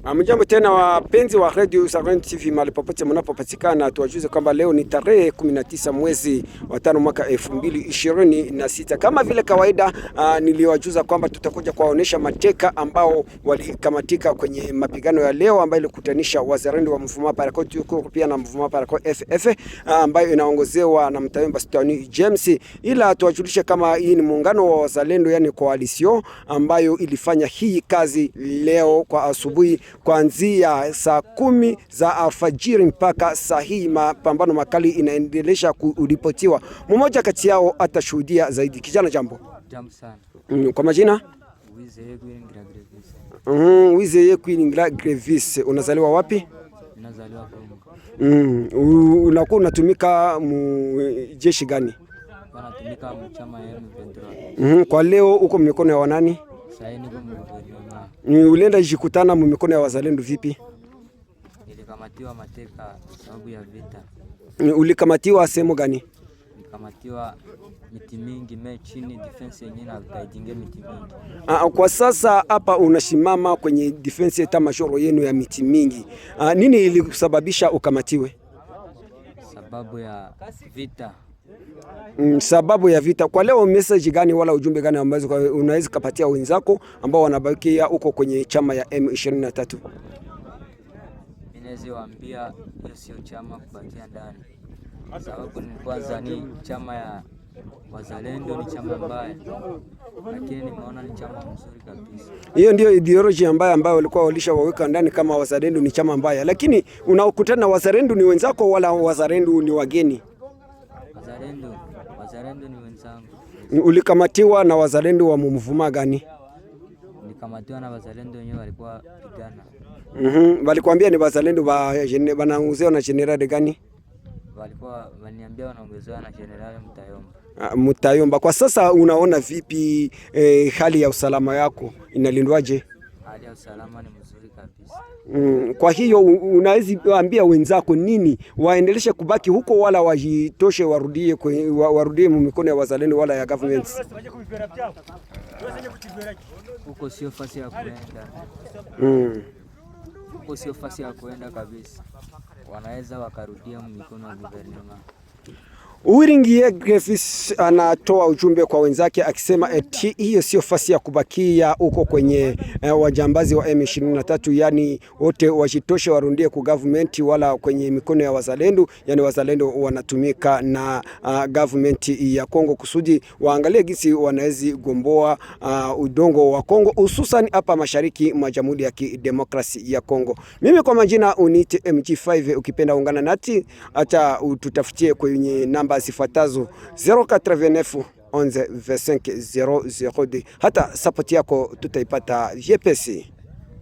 Mjambo tena wapenzi wa Radio Savan TV mahali popote mnapopatikana, tuwajuze kwamba leo ni tarehe 19 mwezi wa 5 mwaka 2026. Kama vile kawaida, niliwajuza kwamba tutakuja kuwaonesha mateka ambao walikamatika kwenye mapigano ya leo ambayo ilikutanisha wazalendo wa Mvuma Parako tuko pia na Mvuma Parako FF ambayo inaongozewa na Mtayomba Stani James, ila tuwajulishe kama hii ni muungano wa wazalendo, yani coalition ambayo ilifanya hii kazi leo kwa asubuhi kuanzia saa 10 za alfajiri mpaka saa hii. Mapambano makali inaendelea kuripotiwa. Mmoja kati yao atashuhudia zaidi. Kijana, jambo. Jambo sana. Kwa majina? Wizeye Grevis. Wizeye Grevis. Unazaliwa wapi? Nazaliwa Kongo. Unakuwa unatumika jeshi gani? Wanatumika mchama ya M23. Kwa leo uko mikono ya wanani? Sasa niko mguvernema. Ulienda jikutana mikono ya wazalendo vipi? Nilikamatiwa mateka sababu ya vita. Ulikamatiwa sehemu gani? Nilikamatiwa miti mingi chini defense yenyewe na guiding miti mingi. Kwa sasa hapa unasimama kwenye defense eta majoro yenu ya miti mingi. Nini ilikusababisha ukamatiwe? Sababu ya vita. Sababu ya vita. Kwa leo message gani wala ujumbe gani ambazo unaweza kupatia wenzako ambao wanabakia huko kwenye chama ya M23? Ninaweza waambia hiyo sio chama kubakia ndani. Sababu ni kwanza ni chama ya wazalendo, ni chama mbaya. Lakini nimeona ni chama mzuri kabisa. Hiyo ndio ideology ambayo walikuwa walishawaweka ndani kama wazalendo ni chama mbaya. Lakini unaokutana na wazalendo ni wenzako wala wazalendo ni wageni? Wazalendo ni wenzangu. Ulikamatiwa na wazalendo wa Mvuma gani? Nikamatiwa na wazalendo wenyewe walikuwa pigana. Walikwambia ni wazalendo wanaongozewa na general gani? Walikuwa waniambia wanaongozewa na general Mtayomba. Mtayomba. Kwa sasa unaona vipi hali ya usalama yako inalindwaje? Hali ya usalama ni mzuri kabisa. Kwa hiyo unaweza ambia wenzako nini? Waendeleshe kubaki huko wala wajitoshe warudie mikono ya wazalendo wala ya government? Huko sio fasi ya kuenda. Huko sio fasi ya kuenda kabisa. Wanaweza wakarudia mikono ya guvernema. Uwiringiye Grevis anatoa ujumbe kwa wenzake akisema eti hiyo sio fasi ya kubakia huko kwenye wajambazi wa M23, yani wote wajitoshe warundie ku government wala kwenye mikono ya wazalendo, yani wazalendo wanatumika na government ya Kongo kusudi waangalie gisi wanaweza gomboa udongo wa Kongo, hususan hapa mashariki mwa Jamhuri ya Kidemokrasi ya Kongo. Mimi kwa majina unite MG5, ukipenda ungana nati hata ututafutie kwenye namba zifuatazo 089 11 25 002. Hata support yako tutaipata vyepesi.